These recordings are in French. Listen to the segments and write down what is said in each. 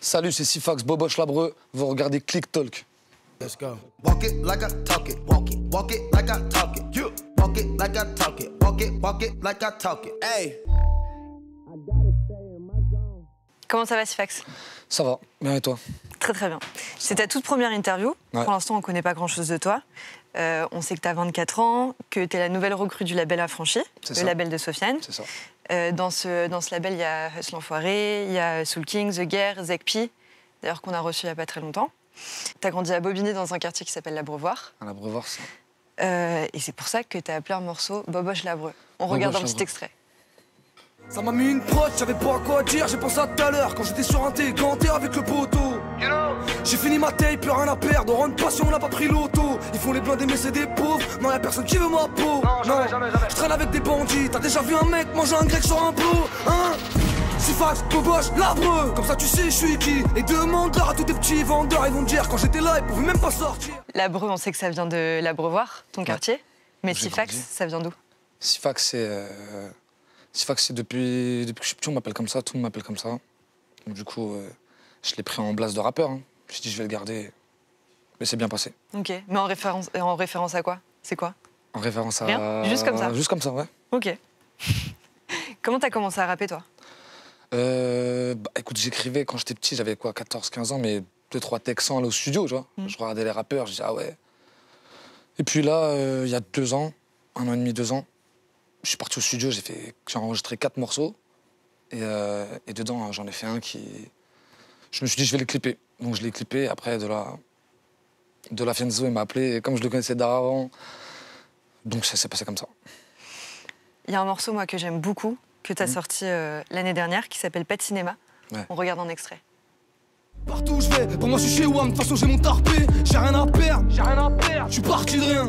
Salut, c'est Sifax, Boboche Labreux. Vous regardez Click Talk. Let's go. Walk it like I talk it. Walk it like I talk it. You walk it like I talk it. Walk it like I talk it. Hey. Comment ça va, Sifax? Ça va, bien et toi? Très très bien. C'est ta toute première interview. Ouais. Pour l'instant, on ne connaît pas grand-chose de toi. On sait que tu as 24 ans, que tu es la nouvelle recrue du label Affranchi, le label de Sofiane. C'est ça. Dans ce label, il y a Hustle l'Enfoiré, il y a Soul King, The Guerre, Zekpi, d'ailleurs qu'on a reçu il n'y a pas très longtemps. Tu as grandi à Bobigny dans un quartier qui s'appelle l'Abreuvoir. À l'Abreuvoir, ça. Et c'est pour ça que tu as appelé un morceau Boboche Labreux. On regarde un petit extrait. Ça m'a mis une prod, j'avais pas quoi dire, j'ai pensé à tout à l'heure quand j'étais sur un thé, ganté avec le poteau. J'ai fini ma taille, plus rien à perdre, on rentre passion, on n'a pas pris l'auto. Ils font les blindés mais c'est des pauvres, non y'a personne qui veut ma peau. Non, jamais. Je traîne avec des bandits, t'as déjà vu un mec manger un grec sur un plot, hein? Sifax, Boboche, Labreux, comme ça tu sais je suis qui. Et demande-leur à tous tes petits vendeurs, ils vont te dire quand j'étais là, ils pouvaient même pas sortir. Labreux, on sait que ça vient de l'Abreuvoir, ton quartier. Mais J'ai Sifax, grandi. ça vient d'où? Sifax, c'est depuis que je suis petit, on m'appelle comme ça, tout le monde m'appelle comme ça. Donc, du coup, je l'ai pris en blase de rappeur. Hein. Je me suis dit, je vais le garder. Mais c'est bien passé. Ok, mais en référence à quoi? C'est quoi? En référence à. Rien? Juste comme ça? Juste comme ça, ouais. Ok. Comment t'as commencé à rapper, toi? Écoute, j'écrivais quand j'étais petit, j'avais quoi, 14-15 ans, mais 2-3 textes sans aller au studio, tu vois. Je regardais les rappeurs, je disais, ah ouais. Et puis là, il y a 2 ans, 1 an et demi, 2 ans, je suis parti au studio, j'ai enregistré 4 morceaux. Et dedans, j'en ai fait un qui. Je me suis dit, je vais le clipper. Donc je l'ai clippé. Après, de la Fienzo, il m'a appelé. Et comme je le connaissais d'avant, donc ça s'est passé comme ça. Il y a un morceau, moi, que j'aime beaucoup, que tu as sorti l'année dernière, qui s'appelle Pas de cinéma. Ouais. On regarde un extrait. Partout où je vais, pour moi je suis chez WAM, de toute façon j'ai mon tarpé, j'ai rien à perdre, je suis parti de rien,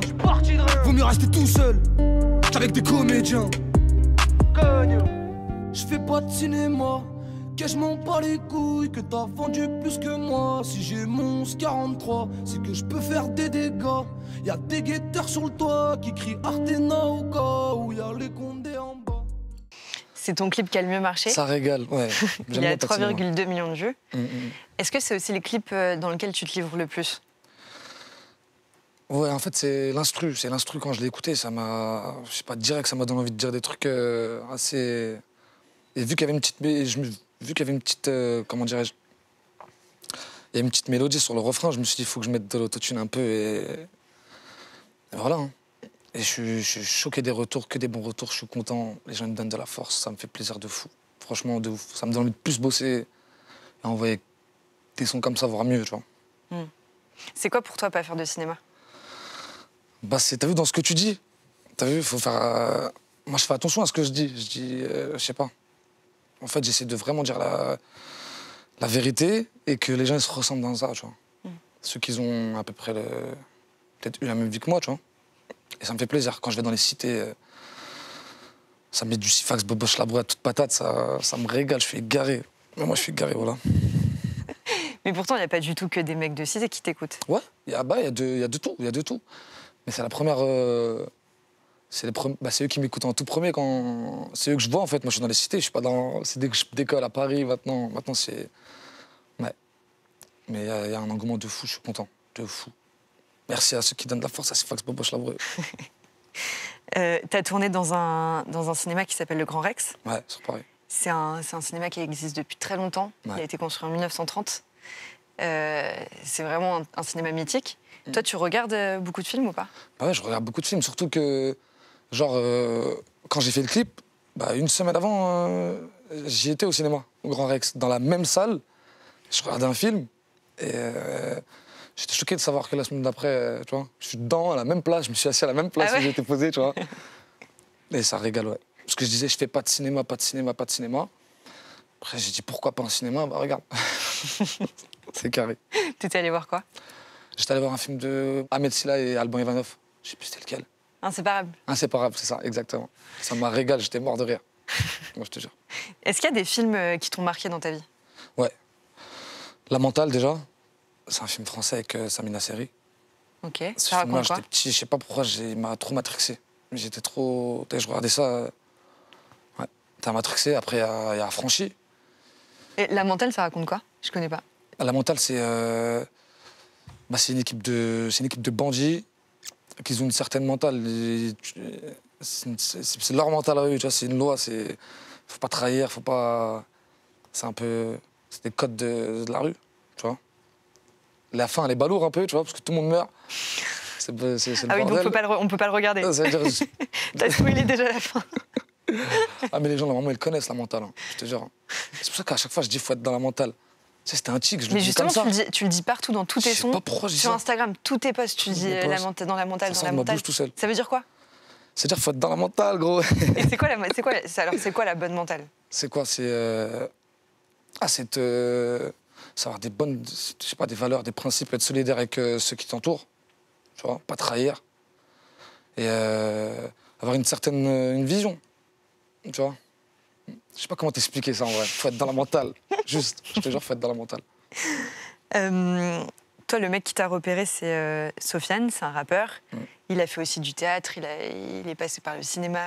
vaut mieux rester tout seul, qu'avec des comédiens. Je fais pas de cinéma, que je m'en bats les couilles, que t'as vendu plus que moi. Si j'ai mon 43, c'est que je peux faire des dégâts. Y'a des guetteurs sur le toit qui crient Artena au cas où y'a les condés en bas. C'est ton clip qui a le mieux marché. Ça régale, ouais. Il y a 3,2 millions de vues. Mm. Est-ce que c'est aussi les clips dans lesquels tu te livres le plus? Ouais, en fait, c'est l'instru. C'est l'instru, quand je l'ai écouté, ça m'a. Je sais pas, direct, ça m'a donné envie de dire des trucs assez. Et vu qu'il y avait une petite. Vu qu'il y avait une petite. Comment dirais-je? Il y a une petite mélodie sur le refrain, je me suis dit, il faut que je mette de l'autotune un peu et voilà. Hein. Et je suis choqué des retours, que des bons retours, je suis content. Les gens me donnent de la force, ça me fait plaisir de fou. Franchement, de ouf. Ça me donne envie de plus bosser et envoyer des sons comme ça, voire mieux, tu vois. C'est quoi pour toi pas faire de cinéma? Bah, t'as vu dans ce que tu dis? T'as vu, il faut faire. Moi, je fais attention à ce que je dis. Je dis, je sais pas. En fait, j'essaie de vraiment dire la vérité et que les gens ils se ressemblent dans ça, tu vois. Ceux qui ont à peu près peut-être eu la même vie que moi, tu vois. Et ça me fait plaisir. Quand je vais dans les cités, ça me met du Sifax, Boboche Labreux à toute patate, ça me régale, je suis égaré. Mais moi, je suis égaré, voilà. Mais pourtant, il n'y a pas du tout que des mecs de cité qui t'écoutent. Ouais, il y a de tout, il y a de tout. Mais c'est la première... c'est eux qui m'écoutent en tout premier quand... C'est eux que je vois, en fait. Moi, je suis dans les cités, je suis pas dans... C'est dès que je décolle à Paris, maintenant c'est... Ouais. Mais il y a un engouement de fou, je suis content, de fou. Merci à ceux qui donnent de la force à Sifax, Boboche Labreux. T'as tourné dans un cinéma qui s'appelle le Grand Rex. Ouais, c'est pareil. C'est un cinéma qui existe depuis très longtemps. Ouais. Il a été construit en 1930. C'est vraiment un cinéma mythique. Toi, tu regardes beaucoup de films ou pas? Bah ouais, je regarde beaucoup de films, surtout que, genre, quand j'ai fait le clip, bah, une semaine avant, j'y étais au cinéma, au Grand Rex, dans la même salle. Je regardais un film et j'étais choqué de savoir que la semaine d'après, tu vois, je suis dedans, à la même place, je me suis assis à la même place où j'étais posé, tu vois. Et ça régale, ouais. Parce que je disais, je fais pas de cinéma, pas de cinéma, pas de cinéma. Après, j'ai dit, pourquoi pas un cinéma? Bah, regarde. C'est carré. T'étais allé voir quoi? J'étais allé voir un film de Ahmed Silla et Alban Ivanov. Je sais plus c'était lequel. Inséparable. Inséparable, c'est ça, exactement. Ça m'a régalé, j'étais mort de rire. Moi, je te jure. Est-ce qu'il y a des films qui t'ont marqué dans ta vie? Ouais. La Mentale, déjà. C'est un film français avec Samina Seri. Ok. Ce Ça film-là, raconte quoi? j'étais petit, je sais pas pourquoi, il m'a trop matrixé. J'étais trop... Je regardais ça... Ouais, t'as matrixé. Après, il y a Affranchi. Et la mentale, ça raconte quoi? Je connais pas. La mentale, c'est une équipe de bandits qui ont une certaine mentale. C'est leur mentale à eux, tu vois, c'est une loi, faut pas trahir, faut pas... C'est des codes de la rue, tu vois. La fin, elle est balourde un peu, tu vois, parce que tout le monde meurt. C'est le Ah oui, bordel. donc on peut pas le regarder. Ça veut dire... T'as spoilé déjà la fin. Ah, mais les gens, normalement, ils connaissent la mentale, hein, je te jure. C'est pour ça qu'à chaque fois, je dis faut être dans la mentale. Tu sais, c'était un tic, je le Mais dis justement, comme ça. tu le dis partout dans tous tes Je sais sons. pas pourquoi je dis Sur ça. Instagram, tous tes posts, tu dis dans la mentale, Ça dans la me mentale. bouge tout seul. Ça veut dire quoi? C'est-à-dire faut être dans la mentale, gros. Et c'est quoi la bonne mentale? C'est quoi? C'est avoir des bonnes, je sais pas, des valeurs, des principes, être solidaire avec ceux qui t'entourent, tu vois, pas trahir. Et avoir une certaine une vision, tu vois. Je sais pas comment t'expliquer ça en vrai. Faut être dans la mentale, juste. Je te jure, faut être dans la mentale. Toi, le mec qui t'a repéré, c'est Sofiane, c'est un rappeur. Mm. Il a fait aussi du théâtre, il est passé par le cinéma,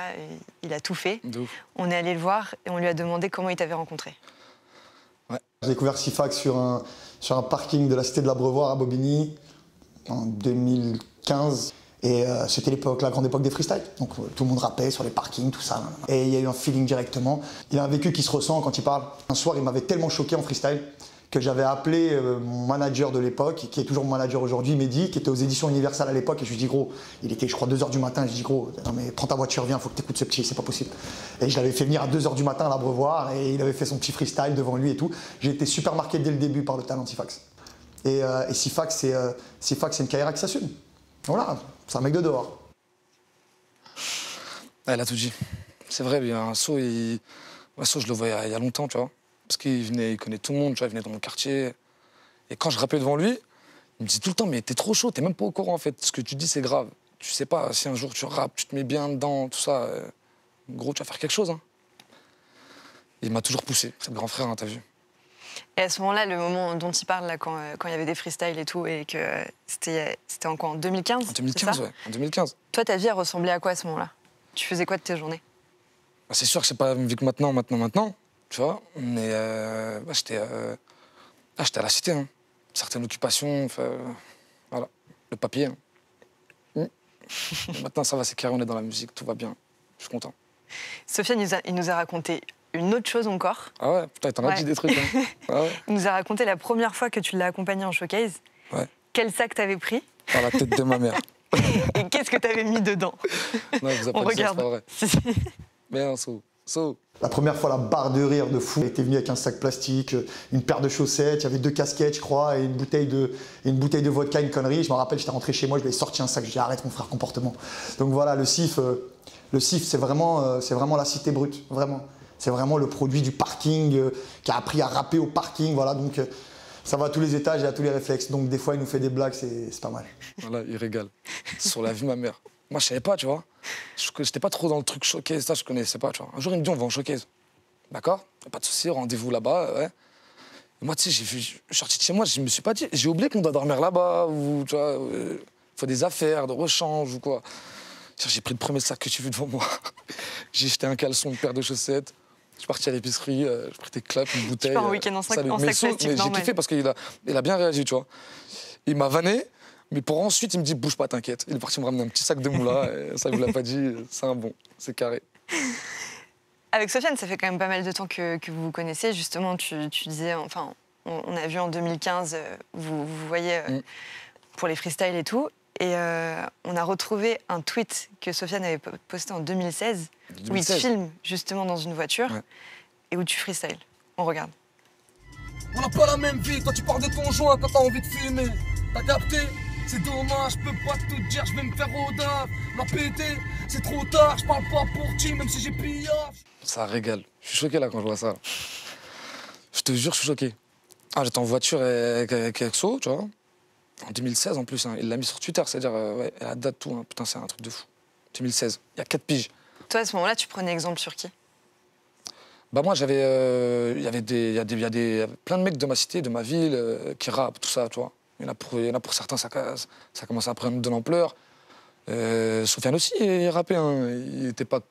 il a tout fait. De ouf. On est allé le voir et on lui a demandé comment il t'avait rencontré. J'ai découvert Sifax sur un parking de la cité de l'Abreuvoir à Bobigny en 2015. Et c'était la grande époque des freestyles. Donc tout le monde rappait sur les parkings, tout ça. Et il y a eu un feeling directement. Il a un vécu qui se ressent quand il parle. Un soir, il m'avait tellement choqué en freestyle que j'avais appelé mon manager de l'époque, qui est toujours mon manager aujourd'hui, Mehdi, qui était aux éditions Universal à l'époque. Et je lui dis, gros, il était, je crois, 2h du matin. Je lui dis, gros, non mais prends ta voiture, viens, faut que t'écoutes ce petit, c'est pas possible. Et je l'avais fait venir à 2h du matin à l'Abreuvoir et il avait fait son petit freestyle devant lui et tout. J'ai été super marqué dès le début par le talent de Sifax. Et Sifax, c'est une carrière qui s'assume. Voilà, c'est un mec de dehors. Elle a tout dit. C'est vrai, il y a un saut, je le voyais il y a longtemps, tu vois. Parce il connaît tout le monde, tu vois, il venait dans mon quartier. Et quand je rappais devant lui, il me dit tout le temps, mais t'es trop chaud, t'es même pas au courant en fait. Ce que tu dis, c'est grave. Tu sais pas, si un jour tu rappes, tu te mets bien dedans, tout ça, gros, tu vas faire quelque chose. Hein. Il m'a toujours poussé, c'est le grand frère, hein, t'as vu. Et à ce moment-là, le moment dont il parle, là, quand il y avait des freestyles et tout, et que c'était en quoi, en 2015? En 2015, ouais, en 2015. Toi, ta vie, elle ressemblait à quoi à ce moment-là? Tu faisais quoi de tes journées? Bah, c'est sûr que c'est pas la même vie que maintenant, tu vois. Mais j'étais à la cité, hein. Certaines occupations, voilà, le papier. Hein. Maintenant, ça va, c'est carré, on est dans la musique, tout va bien. Je suis content. Sofiane, il nous a raconté une autre chose encore. Ah ouais, putain, t'en as dit des trucs. Hein. Ah ouais. Il nous a raconté la première fois que tu l'as accompagné en showcase. Ouais. Quel sac t'avais pris? Par la tête de ma mère. Et qu'est-ce que t'avais mis dedans? Non, vous avez On pas dit ça, regarde. c'est pas vrai. Si, si. Mais non, So. La première fois, la barre de rire de fou. Il était venu avec un sac plastique, une paire de chaussettes, il y avait 2 casquettes, je crois, et une bouteille de vodka, une connerie. Je me rappelle, j'étais rentré chez moi, je lui ai sorti un sac, je lui ai dit arrête mon frère, comportement. Donc voilà, le CIF, c'est vraiment la cité brute, vraiment. C'est vraiment le produit du parking, qui a appris à rapper au parking, voilà. Donc ça va à tous les étages et à tous les réflexes. Donc des fois, il nous fait des blagues, c'est pas mal. Voilà, il régale. Sur la vie de ma mère. Moi, je savais pas, tu vois. J'étais pas trop dans le truc showcase, ça, je connaissais pas, tu vois. Un jour, il me dit, on va en showcase. D'accord? Pas de souci, rendez-vous là-bas, ouais. Et moi, tu sais, je suis sorti de chez moi, je me suis pas dit, j'ai oublié qu'on doit dormir là-bas, ou, tu vois, faut des affaires, de rechange, ou quoi. J'ai pris le premier sac que tu veux devant moi. J'ai jeté un caleçon, une paire de chaussettes. Je suis parti à l'épicerie, j'ai pris des clopes, une bouteille. Tu pars en week-end en sac mais plastique, j'ai normal. kiffé parce qu'il a bien réagi, tu vois. Il m'a vanné, mais pour ensuite, il me dit, bouge pas, t'inquiète. Il est parti me ramener un petit sac de moula, et ça, il vous l'a pas dit, c'est un bon, c'est carré. Avec Sofiane, ça fait quand même pas mal de temps que vous vous connaissez. Justement, tu disais, enfin, on a vu en 2015, vous voyez pour les freestyles et tout. Et on a retrouvé un tweet que Sofiane avait posté en 2016, où il te filme justement dans une voiture et où tu freestyles. On regarde. On n'a pas la même vie, toi tu parles de ton joint quand t'as envie de fumer. T'as capté? C'est dommage, je peux pas tout dire, je vais me faire rodave. La pété, c'est trop tard, je parle pas pour ti, même si j'ai pillage. Ça régale. Je suis choqué là quand je vois ça. Je te jure, je suis choqué. Ah, j'étais en voiture avec Exo, tu vois. En 2016 en plus, hein. Il l'a mis sur Twitter, c'est-à-dire, ouais, la date, tout. Hein. Putain, c'est un truc de fou. 2016, il y a 4 piges. Toi, à ce moment-là, tu prenais exemple sur qui? Bah moi, il y a plein de mecs de ma cité, de ma ville, qui rappent, tout ça, tu vois. Il y en a pour certains, ça commence à prendre de l'ampleur. Sofiane aussi, il rappait, hein. Il n'était pas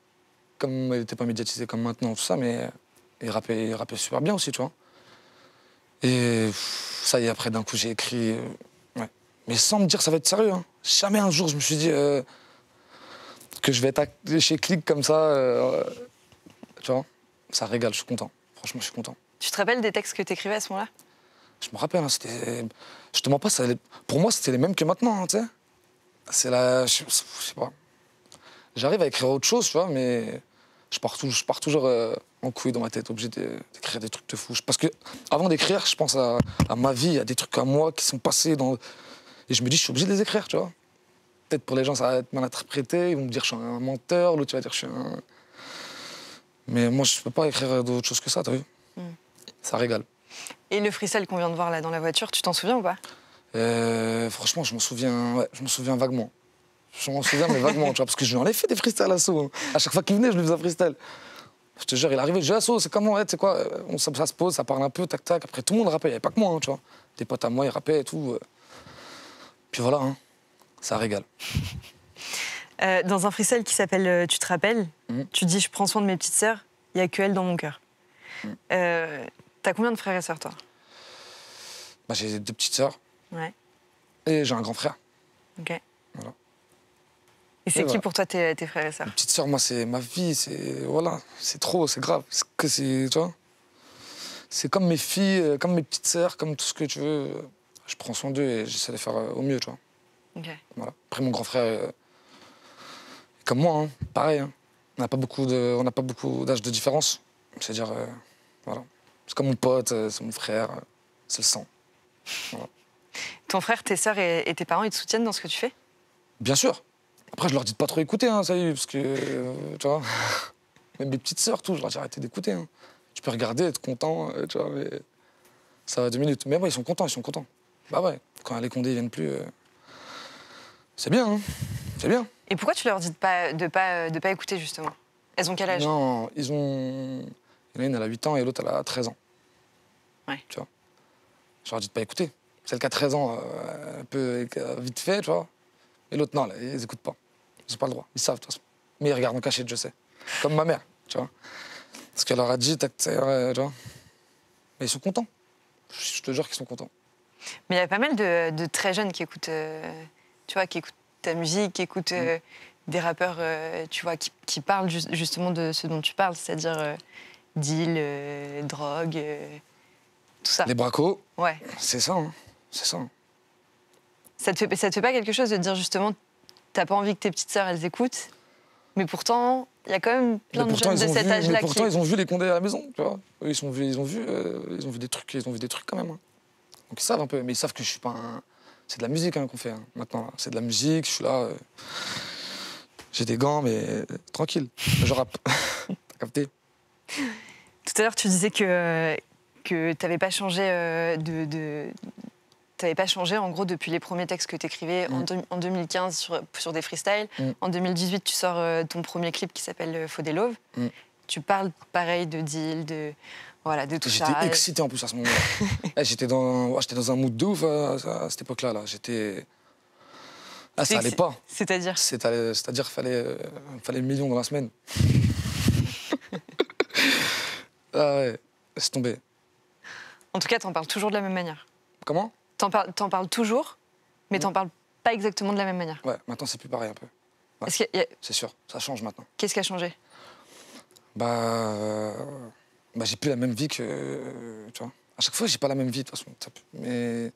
médiatisé comme maintenant, tout ça, mais il rappait super bien aussi, tu vois. Et ça y est, après, d'un coup, j'ai écrit. Ouais. Mais sans me dire ça va être sérieux. Hein. Jamais un jour, je me suis dit que je vais être chez Click comme ça. Tu vois, ça régale, je suis content. Franchement, je suis content. Tu te rappelles des textes que tu écrivais à ce moment-là? Je me rappelle, hein, c'était. Je te mens pas, pour moi, c'était les mêmes que maintenant, hein, tu sais. C'est la. Je sais pas. J'arrive à écrire autre chose, tu vois, mais je pars toujours en couille dans ma tête, obligé d'écrire des trucs de fou. Parce que avant d'écrire, je pense à ma vie, à des trucs à moi qui sont passés dans. Et je me dis, je suis obligé de les écrire, tu vois. Peut-être pour les gens, ça va être mal interprété, ils vont me dire que je suis un menteur, l'autre, tu vas dire que je suis un. Mais moi, je peux pas écrire d'autre chose que ça, t'as vu? Ça régale. Et le freestyle qu'on vient de voir là dans la voiture, tu t'en souviens ou pas? Franchement, je m'en souviens vaguement. Je m'en souviens, mais vaguement, tu vois, parce que je lui en ai fait des freestyles à Sceaux. Hein. À chaque fois qu'il venait, je lui faisais un freestyle. Je te jure, il est arrivé, je dis à Sceaux, c'est comment, ouais, tu sais quoi, ça se pose, ça parle un peu, tac, tac. Après, tout le monde rappait, il n'y avait pas que moi, hein, tu vois. Des potes à moi, ils rappaient et tout. Puis voilà, hein, ça régale. Dans un freestyle qui s'appelle Tu te rappelles, tu dis « Je prends soin de mes petites sœurs, il n'y a que elles dans mon cœur ». T'as combien de frères et sœurs, toi? Bah, j'ai 2 petites sœurs. Ouais. Et j'ai un grand frère. Ok. Voilà. Et c'est qui pour toi tes frères et sœurs? Mes petites sœurs, moi, c'est ma vie, c'est. Voilà, c'est trop, c'est grave. Tu vois? C'est comme mes filles, comme mes petites sœurs, comme tout ce que tu veux. Je prends soin d'eux et j'essaie de faire au mieux, tu vois. Ok. Voilà. Après, mon grand frère, comme moi, hein, pareil. Hein. On n'a pas beaucoup d'âge de différence. C'est-à-dire, voilà. C'est comme mon pote, c'est mon frère, c'est le sang. Voilà. Ton frère, tes sœurs et tes parents, ils te soutiennent dans ce que tu fais? Bien sûr. Après, je leur dis de pas trop écouter, hein, ça y est, parce que, tu vois, même mes petites sœurs, tout, je leur dis arrêtez d'écouter. Hein. Tu peux regarder, être content, tu vois, mais ça va 2 minutes. Mais ouais, ils sont contents. Bah ouais, quand les Condés viennent plus, c'est bien, hein, c'est bien. Et pourquoi tu leur dis de pas écouter, justement? Elles ont quel âge? Non, il y en a une, elle a 8 ans et l'autre, elle a 13 ans. Ouais. Tu vois. Je leur dis de pas écouter. Celle qui a 13 ans, un peu vite fait, tu vois. Et l'autre, non, là, ils n'écoutent pas. Ils n'ont pas le droit. Ils savent, de toute façon. Mais ils regardent en cachette, je sais. Comme ma mère, tu vois. Parce qu'elle leur a dit, tu vois. Mais ils sont contents. Je te jure qu'ils sont contents. Mais il y a pas mal de très jeunes qui écoutent, tu vois, qui écoutent ta musique, qui écoutent des rappeurs, tu vois, qui parlent justement de ce dont tu parles, c'est-à-dire deal, drogue, tout ça. Les bracos, Ouais. c'est ça, hein. C'est ça. Ça te fait pas quelque chose de dire justement, t'as pas envie que tes petites sœurs elles écoutent, mais pourtant il y a quand même plein de jeunes de cet âge-là qui. Pourtant ils ont vu les Condés à la maison, tu vois. Eux, ils ont vu des trucs quand même. Hein. Donc ils savent un peu, mais ils savent que je suis pas un. C'est de la musique hein, qu'on fait hein, maintenant. C'est de la musique, je suis là. J'ai des gants, mais tranquille. Je rappe. T'as capté? Tout à l'heure tu disais que t'avais pas changé T'avais pas changé, en gros, depuis les premiers textes que tu écrivais en 2015 sur des freestyles. En 2018, tu sors ton premier clip qui s'appelle Faut des Love. Tu parles, pareil, de deal, de tout ça. J'étais excité, en plus, à ce moment-là. J'étais dans un mood de ouf à cette époque-là. Là. Ça allait pas. C'est-à-dire C'est-à-dire qu'il fallait le million dans la semaine. Ah ouais, laisse tomber. En tout cas, t'en parles toujours de la même manière. Comment? T'en parles toujours, mais t'en parles pas exactement de la même manière. Ouais, maintenant c'est plus pareil un peu. Ouais. C'est sûr, ça change maintenant. Qu'est-ce qui a changé? J'ai plus la même vie que... Tu vois, à chaque fois, j'ai pas la même vie, de toute façon. Mais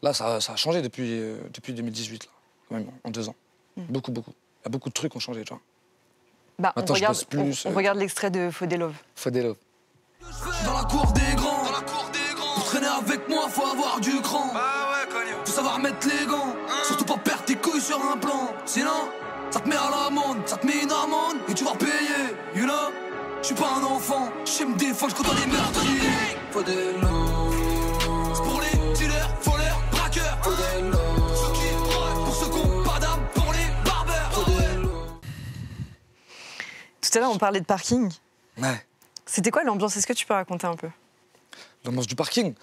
là, ça a changé depuis 2018, là, quand même, en 2 ans. Beaucoup. Il y a beaucoup de trucs qui ont changé, tu vois. Maintenant, on regarde l'extrait de Faut des Love. Faut des Love. Dans la cour des grands, pour traîner avec moi, faut avoir du cran. Faut savoir mettre les gants, surtout pas perdre tes couilles sur un plan. Sinon, ça te met à l'amende, ça te met une amende et tu vas payer, you know. Je suis pas un enfant, je sais me défendre, je côtoie des meurtriers. Faut des lots. C'est pour les dealers, voleurs, braqueurs. Faut des lots. Pour ceux qui braquent, pour ceux qui ont pas d'âme, pour les barbeurs. Faut des lots. Tout à l'heure, on parlait de parking. Ouais. C'était quoi l'ambiance? Est-ce que tu peux raconter un peu? L'ambiance du parking.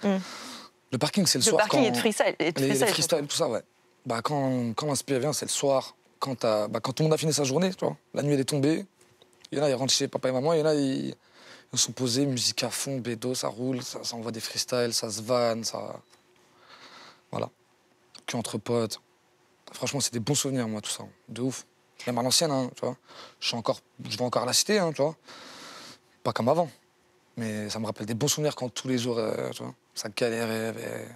Le parking, c'est le soir. Le parking quand... et de freestyle. Les freestyle, tout ça, ouais. Quand l'inspire vient, c'est le soir. Quand tout le monde a fini sa journée, tu vois. La nuit, elle est tombée. Il y en a, ils rentrent chez papa et maman. Il y en a, Ils sont posés, musique à fond, bédo, ça roule, ça envoie des freestyles, ça se vanne, ça... Voilà. Que entre potes. Franchement, c'est des bons souvenirs, moi, tout ça. De ouf. Même à l'ancienne, hein, tu vois. Je vais encore à la cité, hein, tu vois. Pas comme avant. Mais ça me rappelle des bons souvenirs quand tous les jours, tu vois, ça galérait.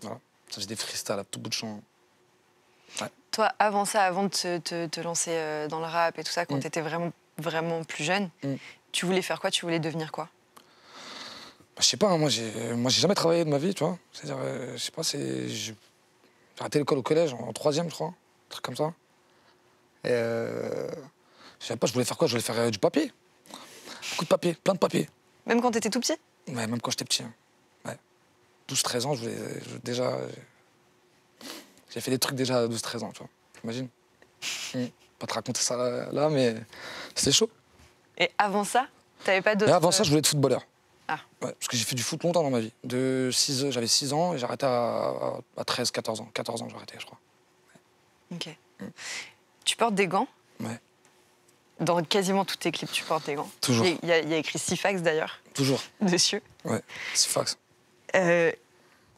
Voilà. Ça faisait des freestyles à tout bout de champ. Ouais. Toi, avant ça, avant de te lancer dans le rap et tout ça, quand tu étais vraiment, vraiment plus jeune, tu voulais faire quoi? Tu voulais devenir quoi? Bah, je sais pas, hein, moi, j'ai jamais travaillé de ma vie, tu vois. C'est-à-dire, je sais pas, j'ai arrêté l'école au collège, en 3e, je crois. Un truc comme ça. Et je savais pas, je voulais faire quoi? Je voulais faire du papier. Beaucoup de papier, plein de papier. Même quand tu étais tout petit? Ouais, même quand j'étais petit. Hein. Ouais. 12-13 ans, déjà... J'ai fait des trucs déjà à 12-13 ans, tu vois. T'imagines? Pas te raconter ça là, mais c'était chaud. Et avant ça, t'avais pas d'autres... Et avant ça, je voulais être footballeur. Ah. Ouais, parce que j'ai fait du foot longtemps dans ma vie. J'avais 6 ans et j'ai arrêté à 13-14 ans. 14 ans, j'ai arrêté, je crois. Ok. Tu portes des gants? Ouais. Dans quasiment tous tes clips, tu portes des gants. Toujours. Il y a écrit Sifax, d'ailleurs. Toujours. Dessus. Ouais, c'est fax.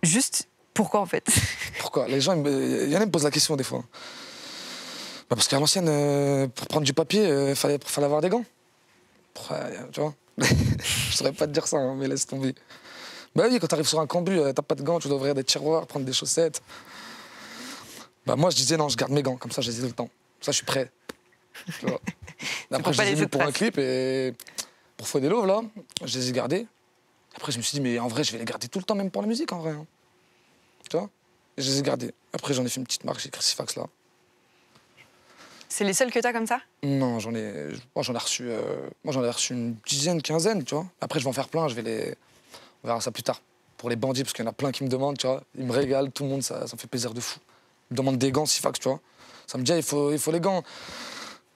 Juste, pourquoi, en fait? Pourquoi? Les gens, il y en a qui me posent la question des fois. Bah parce qu'à l'ancienne, pour prendre du papier, fallait avoir des gants. Tu vois? Je saurais pas te dire ça, hein, mais laisse tomber. Bah oui, quand t'arrives sur un cambu, t'as pas de gants, tu dois ouvrir des tiroirs, prendre des chaussettes. Bah moi, je disais non, je garde mes gants, comme ça, je les ai tout le temps. Ça, je suis prêt. Tu vois? Après, je les ai mis pour un clip et pour Faux des Loves, là, je les ai gardés. Après, je me suis dit, mais en vrai, je vais les garder tout le temps, même pour la musique, en vrai. Hein. Tu vois? Et je les ai gardés. Après, j'en ai fait une petite marque, j'ai écrit Sifax, là. C'est les seuls que t'as comme ça? Non, j'en ai reçu une dizaine, quinzaine, tu vois. Après, je vais en faire plein, on verra ça plus tard. Pour les bandits, parce qu'il y en a plein qui me demandent, tu vois. Ils me régalent, tout le monde, ça me fait plaisir de fou. Ils me demandent des gants Sifax, tu vois. Ça me dit, il faut les gants.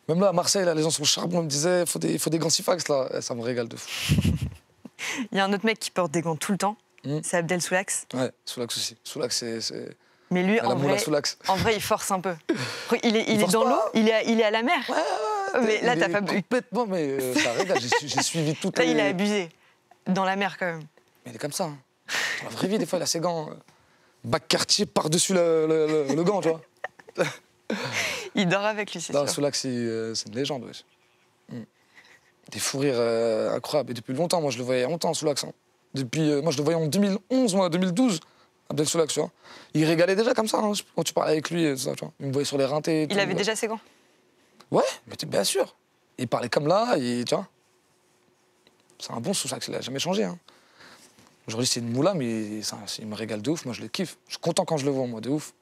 Même là, à Marseille, là, les gens sont charbon, ils me disaient, il faut des gants Sifax, là. Et ça me régale de fou. Il y a un autre mec qui porte des gants tout le temps, c'est Abdel Soulax. Ouais, Soulax aussi. Soulax, c'est... Mais lui, en vrai, il force un peu. Il est dans l'eau, il est à la mer. Ouais, mais là, t'as pas bu. Complètement, mais ça régale. J'ai suivi tout. Là, il a abusé. Dans la mer, quand même. Mais il est comme ça. Hein. Dans la vraie vie, des fois, il a ses gants. Bac quartier par-dessus le gant, tu vois. Il dort avec lui, c'est sûr. Soulax, c'est une légende, ouais. Des fous rires incroyables. Et depuis longtemps, moi, je le voyais longtemps, Soulax. Hein. Moi, je le voyais en 2011, moi, 2012. Abdel Soulax, tu vois. Il régalait déjà comme ça, hein, quand tu parlais avec lui, et tout ça, tu vois. Il me voyait sur les rintés. Il avait déjà ses gants? Ouais, mais bien sûr. Il parlait comme là, et tu vois. C'est un bon Soulax, il a jamais changé. Hein. Aujourd'hui, c'est une moula, mais il me régale de ouf. Moi, je le kiffe. Je suis content quand je le vois, moi, de ouf.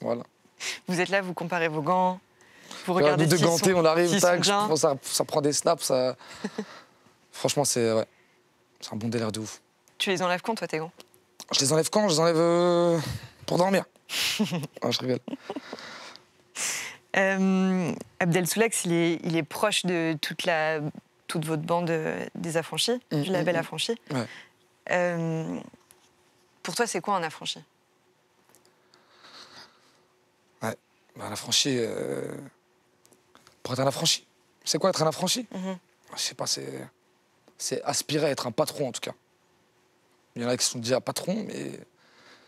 Voilà. Vous êtes là, vous comparez vos gants, vous regardez nous deux gantés, on arrive, tac, ça prend des snaps, ça... Franchement, c'est un bon délire de ouf. Tu les enlèves quand, toi, tes gants? Je les enlève quand? Je les enlève pour dormir. Ah, je rigole. Abdel Soulax, il est proche de toute votre bande des affranchis, du label Affranchi. Ouais. Pour toi, c'est quoi un affranchi? Ouais, bah, un affranchi... Pour être un affranchi, c'est quoi être un affranchi? Je sais pas, c'est aspirer à être un patron, en tout cas. Il y en a qui sont déjà patrons, mais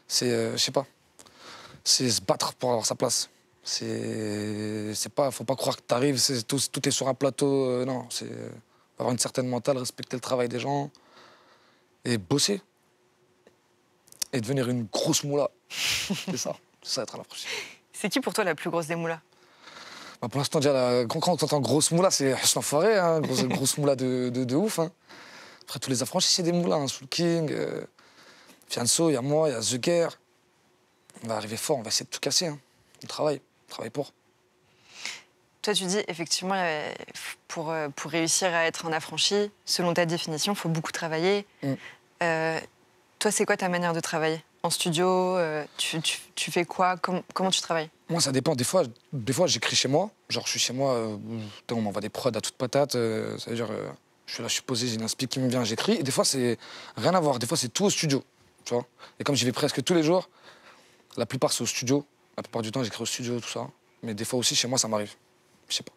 c'est, je sais pas, c'est se battre pour avoir sa place. Faut pas croire que t'arrives, tout est sur un plateau. Non, c'est avoir une certaine mentale, respecter le travail des gens et bosser. Et devenir une grosse moula. C'est ça être un affranchi. C'est qui pour toi la plus grosse des moulas? Bah pour l'instant, déjà, quand on entend grosse moula, c'est Hustle Enfoiré, hein, grosse moula de ouf. Hein. Après, tous les affranchis, c'est des moulas. Hein. Soul King, Fianso, il y a moi, il y a The Guerre. On va arriver fort, on va essayer de tout casser. Hein. On travaille pour. Toi, tu dis, effectivement, pour réussir à être un affranchi, selon ta définition, il faut beaucoup travailler. Toi, c'est quoi ta manière de travailler? En studio, tu fais quoi? Comment tu travailles? Moi, ça dépend. Des fois j'écris chez moi. Genre, je suis chez moi, on m'envoie des prods à toute patate. Ça veut dire, je suis là, je suis posé, j'ai une inspi qui me vient, j'écris. Et des fois, c'est rien à voir. Des fois, c'est tout au studio. Tu vois. Et comme j'y vais presque tous les jours, la plupart, c'est au studio. La plupart du temps, j'écris au studio, tout ça. Mais des fois aussi, chez moi, ça m'arrive. Je sais pas.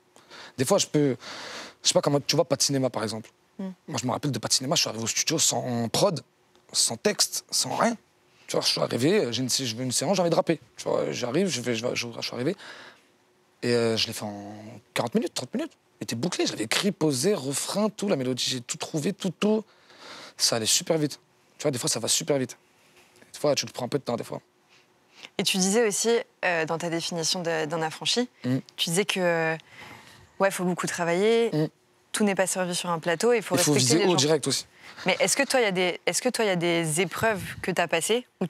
Des fois, je sais pas comment... Tu vois, pas de cinéma, par exemple. Moi, je me rappelle de Pas de cinéma, je suis arrivé au studio sans prod, sans texte, sans rien. Tu vois, je suis arrivé, je veux une séance, j'ai envie de rapper. Tu vois, j'arrive, je suis arrivé. Et je l'ai fait en 40 minutes, 30 minutes. Il était bouclé, j'avais écrit, posé, refrain, tout, la mélodie, j'ai tout trouvé, tout. Ça allait super vite. Tu vois, des fois, ça va super vite. Des fois, tu te prends un peu de temps, des fois. Et tu disais aussi, dans ta définition d'un affranchi, tu disais que, ouais, il faut beaucoup travailler, tout n'est pas servi sur un plateau, il faut respecter viser les haut gens. direct aussi. Mais est-ce que toi, il y a des épreuves que tu as passées où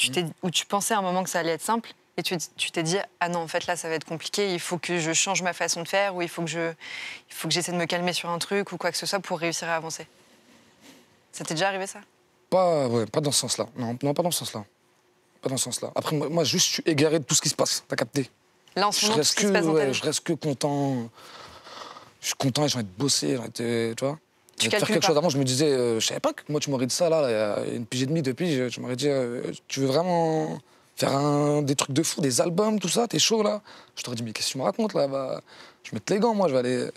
tu pensais à un moment que ça allait être simple et tu t'es dit, ah non, en fait, là, ça va être compliqué, il faut que je change ma façon de faire ou il faut que j'essaie de me calmer sur un truc ou quoi que ce soit pour réussir à avancer. Ça t'est déjà arrivé, ça? Pas dans ce sens-là. Non, pas dans ce sens-là. Pas dans ce sens-là. Après, moi, juste, je suis égaré de tout ce qui se passe. T'as capté? Là, en ce moment, tout ce qui se passe dans ta vie. Je reste que content. Je suis content et j'ai envie de bosser, tu vois. Tu faire calcules quelque pas. chose avant, je me disais, je savais pas que moi tu m'aurais dit ça là, il y a une pige et demie, 2 piges, tu m'aurais dit, tu veux vraiment faire des trucs de fou, des albums, tout ça, t'es chaud là? Je t'aurais dit, mais qu'est-ce que tu me racontes là? Bah, je vais mettre les gants, moi, je vais aller,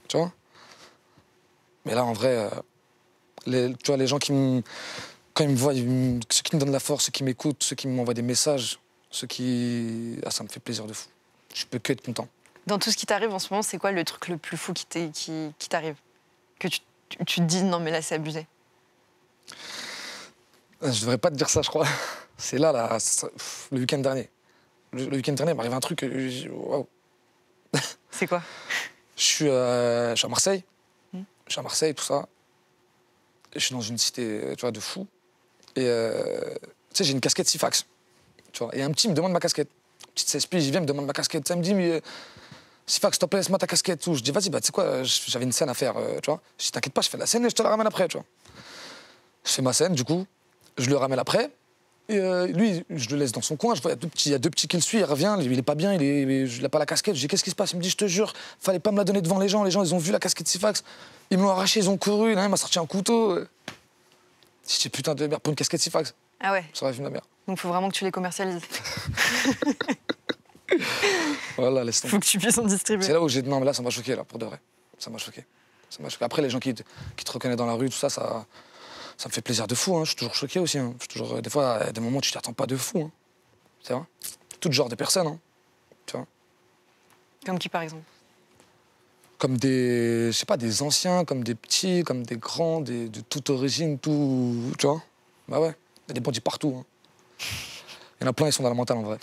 tu vois. Mais là, en vrai, tu vois, les gens quand ils me voient, ceux qui me donnent la force, ceux qui m'écoutent, ceux qui m'envoient des messages, ça me fait plaisir de fou. Je peux que être content. Dans tout ce qui t'arrive en ce moment, c'est quoi le truc le plus fou qui t'arrive? Que tu te dis, non, mais là, c'est abusé. Je devrais pas te dire ça, je crois. C'est là, le week-end dernier. Le week-end dernier, il m'arrive un truc. Waouh. C'est quoi? Je suis à Marseille. Je suis à Marseille, tout ça. Et je suis dans une cité, tu vois, de fou. Et tu sais, j'ai une casquette Sifax. Tu vois. Et un petit me demande ma casquette. Petite 16 piges, il vient me demande ma casquette. Ça me dit, mais Sifax, s'il te plaît, laisse-moi ta casquette. Tout. Je dis, vas-y, bah, tu sais quoi, j'avais une scène à faire, tu vois. Je dis, t'inquiète pas, je fais la scène et je te la ramène après, tu vois. Je fais ma scène, du coup, je le ramène après. Et lui, je le laisse dans son coin. Je vois, il y a deux petits qui le suivent. Il revient, il est pas bien, il n'a pas la casquette. Je dis, qu'est-ce qui se passe? Il me dit, je te jure, fallait pas me la donner devant les gens. Les gens, ils ont vu la casquette Sifax. Ils me l'ont arrachée, ils ont couru. Il m'a sorti un couteau. Je dis, putain de merde, pour une casquette Sifax. Ah ouais. Ça aurait fait de la merde. Donc, il faut vraiment que tu les commercialises. Voilà, laisse tomber. Faut que tu puisses en distribuer. C'est là où j'ai dit, non, mais là, ça m'a choqué, là, pour de vrai. Ça m'a choqué. Après, les gens qui te reconnaissent dans la rue, tout ça, ça me fait plaisir de fou. Hein. Je suis toujours choqué aussi. Hein. Des fois, à des moments où tu t'attends pas de fou. Hein. C'est vrai. Tout genre de personnes. Hein. Tu vois. Comme qui, par exemple? Comme je sais pas, des anciens, comme des petits, comme des grands, de toute origine, tout. Tu vois. Bah ouais. Il y a des bandits partout. Hein. Il y en a plein, ils sont dans la mentale en vrai.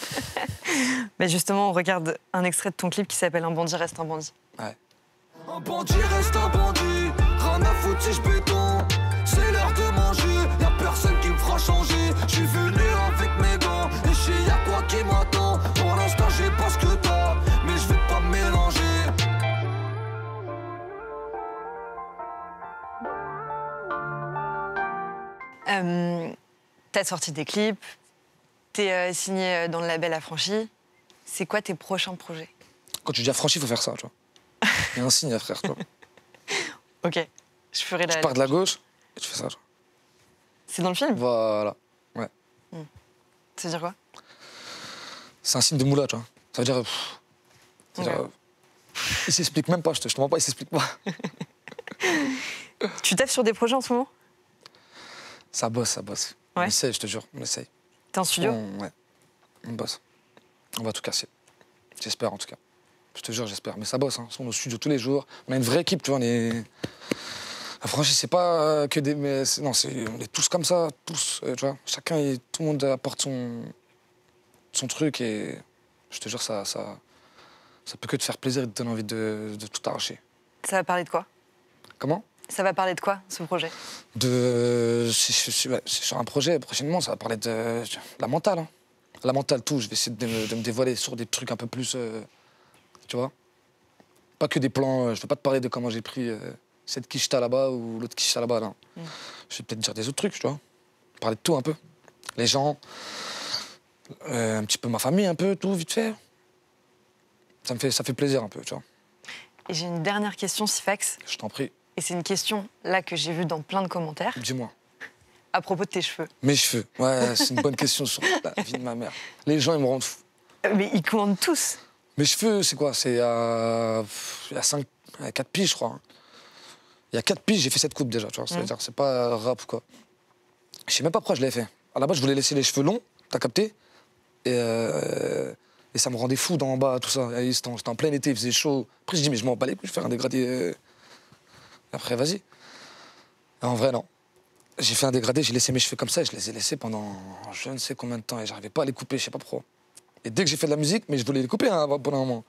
Mais justement, on regarde un extrait de ton clip qui s'appelle Un bandit reste un bandit. Ouais. Un bandit reste un bandit, rien à foutre si je béton. C'est l'heure de manger, y'a personne qui me fera changer. Je suis venu avec mes gants, et je sais y'a quoi qui m'attend. Pour l'instant j'ai pas ce que t'as, mais je vais pas me mélanger. T'as sorti des clips, t'es signé dans le label Affranchi. C'est quoi tes prochains projets? Quand tu dis affranchi, il faut faire ça, tu vois. Il y a un signe à faire, tu vois. Ok, je ferai la... Tu pars de la gauche et tu fais ça, tu vois. C'est dans le film? Voilà. Ouais. Ça veut dire quoi? C'est un signe de moula, tu vois. Ça veut dire... Ouais. Il s'explique même pas, je te mens pas, il s'explique pas. Tu taffes sur des projets en ce moment? Ça bosse. Ouais. On essaye, je te jure, on essaye. T'es en studio? Ouais, on bosse. On va tout casser. J'espère, en tout cas. Je te jure, j'espère. Mais ça bosse, hein. On est au studio tous les jours. On a une vraie équipe, tu vois, Franchement, c'est pas que des... Mais non, on est tous comme ça, tous, tu vois. Tout le monde apporte son truc et je te jure, ça peut que te faire plaisir et te donner envie de tout arracher. Ça va parler de quoi? Comment? Ça va parler de quoi, ce projet? C'est sur un projet, prochainement, ça va parler de la mentale. Hein. La mentale, tout. Je vais essayer de me dévoiler sur des trucs un peu plus... tu vois? Pas que des plans... je vais pas te parler de comment j'ai pris cette quicheta là-bas ou l'autre quicheta là-bas. Là. Je vais peut-être dire des autres trucs, tu vois? Parler de tout un peu. Les gens, un petit peu ma famille, un peu, tout, vite fait. Ça fait plaisir un peu, tu vois? Et j'ai une dernière question, Sifax. Je t'en prie. Et c'est une question, là, que j'ai vue dans plein de commentaires. Dis-moi. À propos de tes cheveux. Mes cheveux. Ouais, c'est une bonne question sur la vie de ma mère. Les gens, ils me rendent fou. Mais ils commandent tous. Mes cheveux, c'est quoi? C'est à 4 piges, je crois. Il y a 4 piges, j'ai fait cette coupe déjà, tu vois. Ça veut dire c'est pas rap ou quoi. Je sais même pas pourquoi je l'avais fait. À la base, je voulais laisser les cheveux longs, t'as capté? Et ça me rendait fou d'en bas, tout ça. C'était en plein été, il faisait chaud. Après, je dis, mais je m'en bats les couilles, je vais faire un dégradé. Après, vas-y. Et en vrai, non. J'ai fait un dégradé, j'ai laissé mes cheveux comme ça et je les ai laissés pendant je ne sais combien de temps et j'arrivais pas à les couper, je sais pas pourquoi. Et dès que j'ai fait de la musique, mais je voulais les couper hein, pendant un moment.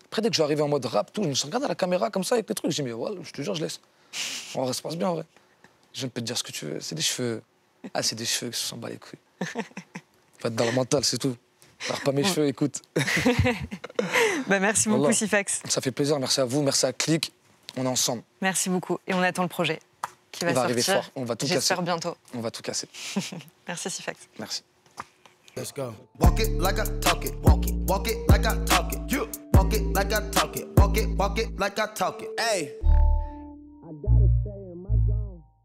Après, dès que je suis arrivé en mode rap, tout, je me suis regardé à la caméra comme ça avec les trucs. J'ai dit, mais voilà, je te jure, je laisse. En vrai, ça se passe bien en vrai. Je ne peux te dire ce que tu veux. C'est des cheveux. Ah, c'est des cheveux que je s'en bat les couilles. Faut être dans le mental, c'est tout. Alors, pas mes cheveux, écoute. Bah, merci beaucoup, Voilà. Sifax. Ça fait plaisir, merci à vous, merci à Click. On est ensemble. Merci beaucoup. Et on attend le projet qui va Il va arriver sortir. fort, on va tout J'espère casser. bientôt. On va tout casser. Merci, Sifax. Merci. Let's go. Walk it like I talk it. Walk it like I talk it. You walk it like I talk it. Walk it like I talk it. Hey.